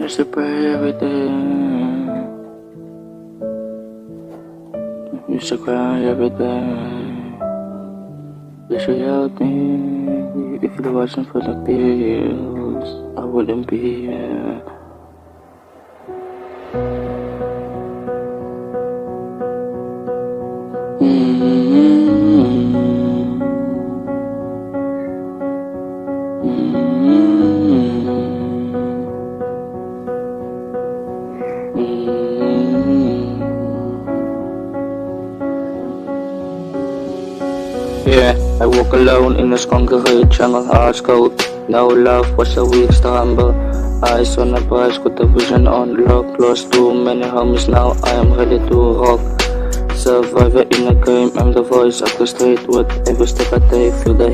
Used to pray every day. Used to cry every day. Wish you helped me. If it wasn't for the pills, I wouldn't be here. Yeah, I walk alone in this concrete jungle, heart's cold. No love was a weak stumble. Eyes on the prize, got the vision on lock. Lost too many homies, now I am ready to rock. Survivor in the game, I'm the voice of the street. With every step I take, feel the